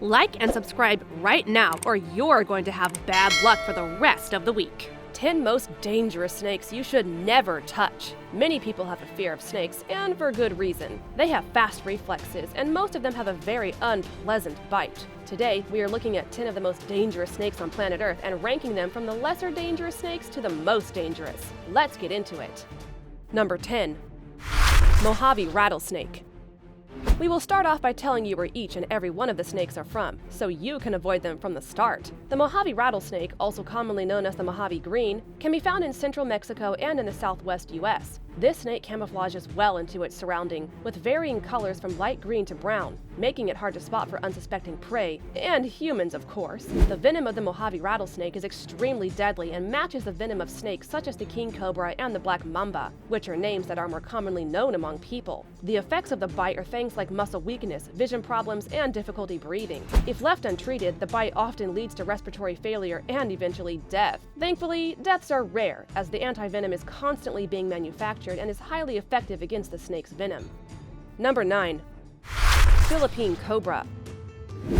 Like and subscribe right now, or you're going to have bad luck for the rest of the week. 10 most dangerous snakes you should never touch. Many people have a fear of snakes, and for good reason. They have fast reflexes, and most of them have a very unpleasant bite. Today, we are looking at 10 of the most dangerous snakes on planet Earth and ranking them from the lesser dangerous snakes to the most dangerous. Let's get into it. Number 10. Mojave Rattlesnake. We will start off by telling you where each and every one of the snakes are from, so you can avoid them from the start. The Mojave Rattlesnake, also commonly known as the Mojave Green, can be found in central Mexico and in the southwest US. This snake camouflages well into its surrounding, with varying colors from light green to brown, making it hard to spot for unsuspecting prey, and humans, of course. The venom of the Mojave Rattlesnake is extremely deadly and matches the venom of snakes such as the King Cobra and the Black Mamba, which are names that are more commonly known among people. The effects of the bite are things like muscle weakness, vision problems, and difficulty breathing. If left untreated, the bite often leads to respiratory failure and eventually death. Thankfully, deaths are rare, as the antivenom is constantly being manufactured and is highly effective against the snake's venom. Number 9. Philippine Cobra.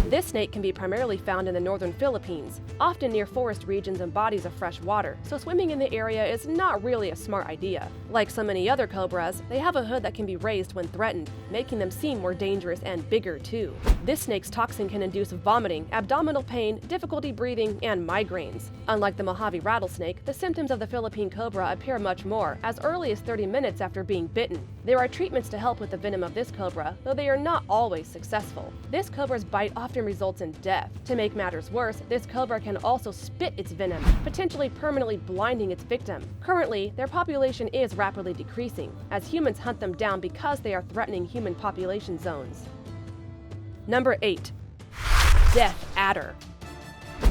This snake can be primarily found in the northern Philippines, often near forest regions and bodies of fresh water, so swimming in the area is not really a smart idea. Like so many other cobras, they have a hood that can be raised when threatened, making them seem more dangerous and bigger too. This snake's toxin can induce vomiting, abdominal pain, difficulty breathing, and migraines. Unlike the Mojave Rattlesnake, the symptoms of the Philippine Cobra appear much more, as early as 30 minutes after being bitten. There are treatments to help with the venom of this cobra, though they are not always successful. This cobra's bite often results in death. To make matters worse, this cobra can also spit its venom, potentially permanently blinding its victim. Currently, their population is rapidly decreasing, as humans hunt them down because they are threatening human population zones. Number 8. Death Adder.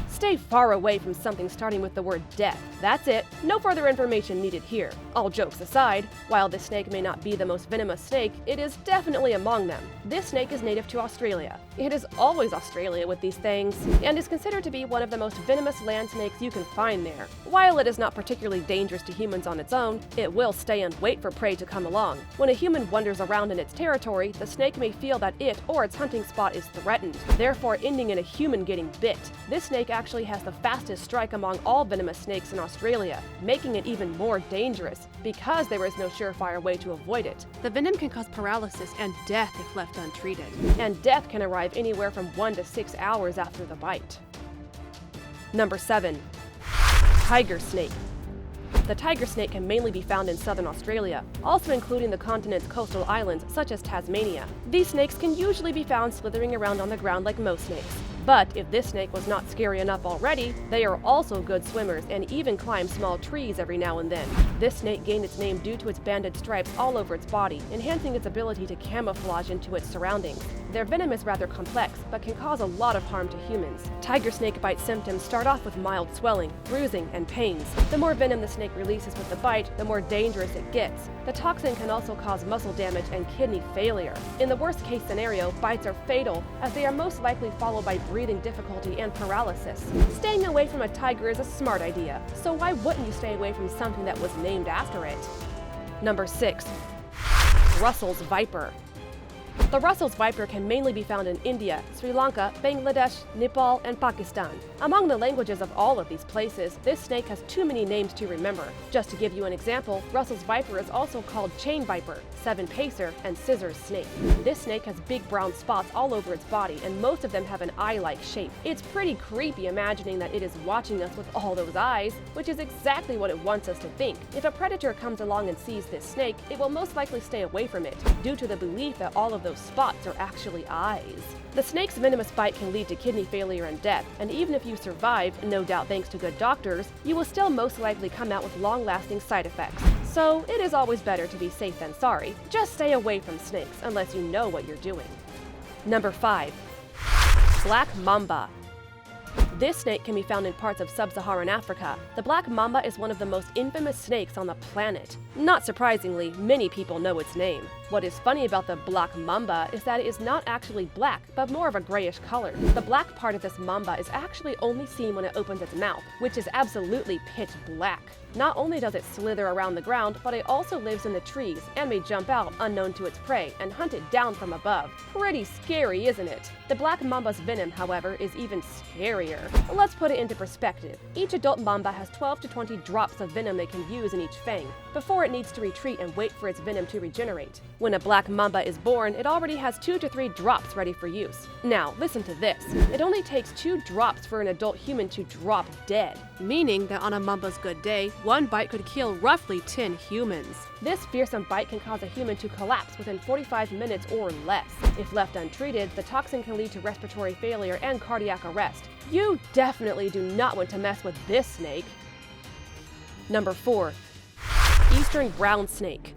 Stay far away from something starting with the word death. That's it. No further information needed here. All jokes aside, while this snake may not be the most venomous snake, it is definitely among them. This snake is native to Australia. It is always Australia with these things, and is considered to be one of the most venomous land snakes you can find there. While it is not particularly dangerous to humans on its own, it will stay and wait for prey to come along. When a human wanders around in its territory, the snake may feel that it or its hunting spot is threatened, therefore ending in a human getting bit. This snake actually has the fastest strike among all venomous snakes in Australia, making it even more dangerous because there is no surefire way to avoid it. The venom can cause paralysis and death if left untreated, and death can arrive anywhere from 1 to 6 hours after the bite. Number 7. Tiger snake. The tiger snake can mainly be found in southern Australia, also including the continent's coastal islands such as Tasmania. These snakes can usually be found slithering around on the ground like most snakes. But if this snake was not scary enough already, they are also good swimmers and even climb small trees every now and then. This snake gained its name due to its banded stripes all over its body, enhancing its ability to camouflage into its surroundings. Their venom is rather complex, but can cause a lot of harm to humans. Tiger snake bite symptoms start off with mild swelling, bruising, and pains. The more venom the snake releases with the bite, the more dangerous it gets. The toxin can also cause muscle damage and kidney failure. In the worst case scenario, bites are fatal, as they are most likely followed by breathing difficulty and paralysis. Staying away from a tiger is a smart idea, so why wouldn't you stay away from something that was named after it? Number 6. Russell's Viper. The Russell's viper can mainly be found in India, Sri Lanka, Bangladesh, Nepal, and Pakistan. Among the languages of all of these places, this snake has too many names to remember. Just to give you an example, Russell's viper is also called chain viper, seven pacer, and scissors snake. This snake has big brown spots all over its body, and most of them have an eye-like shape. It's pretty creepy imagining that it is watching us with all those eyes, which is exactly what it wants us to think. If a predator comes along and sees this snake, it will most likely stay away from it, due to the belief that all of those spots are actually eyes. The snake's venomous bite can lead to kidney failure and death, and even if you survive, no doubt thanks to good doctors, you will still most likely come out with long-lasting side effects. So it is always better to be safe than sorry. Just stay away from snakes unless you know what you're doing. Number 5. Black Mamba. This snake can be found in parts of sub-Saharan Africa. The Black Mamba is one of the most infamous snakes on the planet. Not surprisingly, many people know its name. What is funny about the Black Mamba is that it is not actually black, but more of a grayish color. The black part of this mamba is actually only seen when it opens its mouth, which is absolutely pitch black. Not only does it slither around the ground, but it also lives in the trees and may jump out unknown to its prey and hunt it down from above. Pretty scary, isn't it? The Black Mamba's venom, however, is even scarier. Let's put it into perspective. Each adult mamba has 12 to 20 drops of venom it can use in each fang, before it needs to retreat and wait for its venom to regenerate. When a Black Mamba is born, it already has 2 to 3 drops ready for use. Now, listen to this. It only takes 2 drops for an adult human to drop dead, meaning that on a Mamba's good day, one bite could kill roughly 10 humans. This fearsome bite can cause a human to collapse within 45 minutes or less. If left untreated, the toxin can lead to respiratory failure and cardiac arrest. You definitely do not want to mess with this snake. Number 4. Eastern brown snake.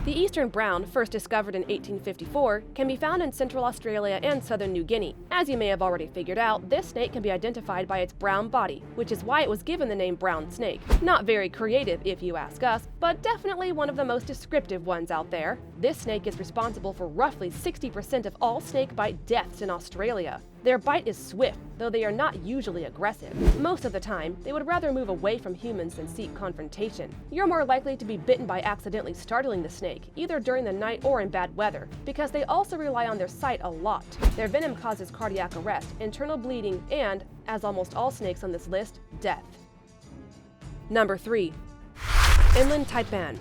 The eastern brown, first discovered in 1854, can be found in Central Australia and southern New Guinea. As you may have already figured out, this snake can be identified by its brown body, which is why it was given the name brown snake. Not very creative if you ask us, but definitely one of the most descriptive ones out there. This snake is responsible for roughly 60% of all snake bite deaths in Australia. Their bite is swift, though they are not usually aggressive. Most of the time, they would rather move away from humans than seek confrontation. You're more likely to be bitten by accidentally startling the snake, either during the night or in bad weather, because they also rely on their sight a lot. Their venom causes cardiac arrest, internal bleeding, and, as almost all snakes on this list, death. Number 3. Inland Taipan.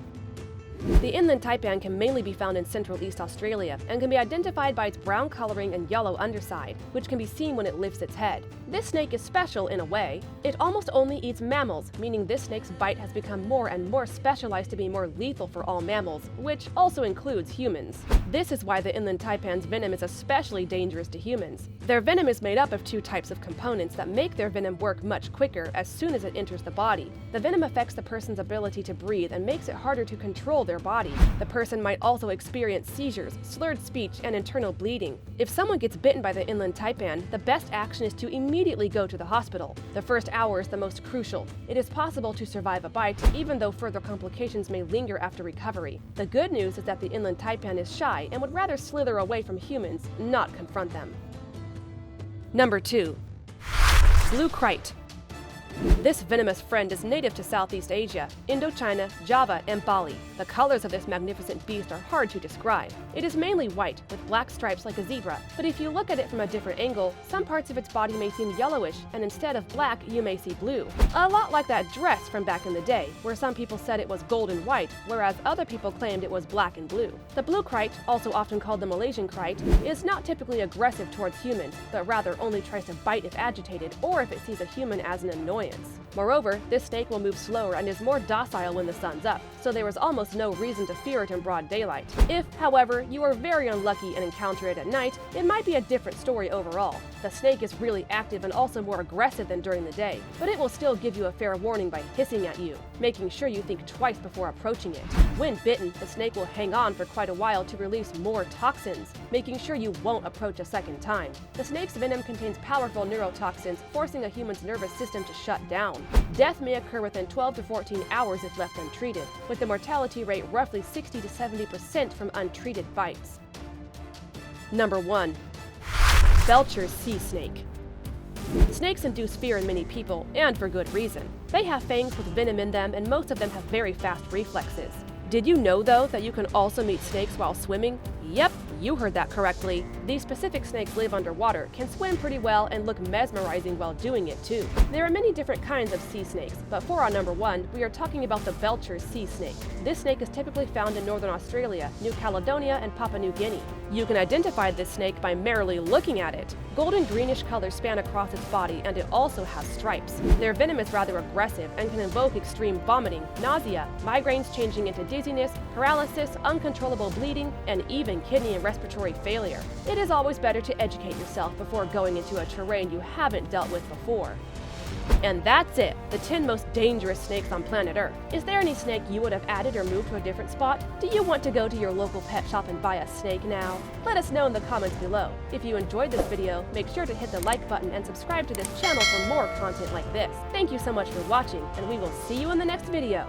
The inland taipan can mainly be found in Central East Australia and can be identified by its brown coloring and yellow underside, which can be seen when it lifts its head. This snake is special in a way. It almost only eats mammals, meaning this snake's bite has become more and more specialized to be more lethal for all mammals, which also includes humans. This is why the inland taipan's venom is especially dangerous to humans. Their venom is made up of 2 types of components that make their venom work much quicker as soon as it enters the body. The venom affects the person's ability to breathe and makes it harder to control their body. The person might also experience seizures, slurred speech, and internal bleeding. If someone gets bitten by the inland taipan, the best action is to immediately go to the hospital. The first hour is the most crucial. It is possible to survive a bite, even though further complications may linger after recovery. The good news is that the inland taipan is shy and would rather slither away from humans, not confront them. Number 2. Blue Crite. This venomous friend is native to Southeast Asia, Indochina, Java, and Bali. The colors of this magnificent beast are hard to describe. It is mainly white, with black stripes like a zebra, but if you look at it from a different angle, some parts of its body may seem yellowish, and instead of black, you may see blue. A lot like that dress from back in the day, where some people said it was gold and white, whereas other people claimed it was black and blue. The blue crite, also often called the Malaysian crite, is not typically aggressive towards humans, but rather only tries to bite if agitated or if it sees a human as an annoyance. Moreover, this snake will move slower and is more docile when the sun's up, so there is almost no reason to fear it in broad daylight. If, however, you are very unlucky and encounter it at night, it might be a different story overall. The snake is really active and also more aggressive than during the day, but it will still give you a fair warning by hissing at you, making sure you think twice before approaching it. When bitten, the snake will hang on for quite a while to release more toxins, making sure you won't approach a second time. The snake's venom contains powerful neurotoxins, forcing a human's nervous system to shut down. Death may occur within 12 to 14 hours if left untreated, with the mortality rate roughly 60 to 70% from untreated bites. Number 1. Belcher Sea Snake. Snakes induce fear in many people, and for good reason. They have fangs with venom in them, and most of them have very fast reflexes. Did you know, though, that you can also meet snakes while swimming? Yep, you heard that correctly. These specific snakes live underwater, can swim pretty well, and look mesmerizing while doing it too. There are many different kinds of sea snakes, but for our number 1, we are talking about the Belcher Sea Snake. This snake is typically found in northern Australia, New Caledonia, and Papua New Guinea. You can identify this snake by merely looking at it. Golden greenish colors span across its body, and it also has stripes. Their venom is rather aggressive and can invoke extreme vomiting, nausea, migraines changing into dizziness, paralysis, uncontrollable bleeding, and even kidney and respiratory failure. It is always better to educate yourself before going into a terrain you haven't dealt with before. And that's it, the 10 most dangerous snakes on planet Earth. Is there any snake you would have added or moved to a different spot? Do you want to go to your local pet shop and buy a snake now? Let us know in the comments below. If you enjoyed this video, make sure to hit the like button and subscribe to this channel for more content like this. Thank you so much for watching, and we will see you in the next video.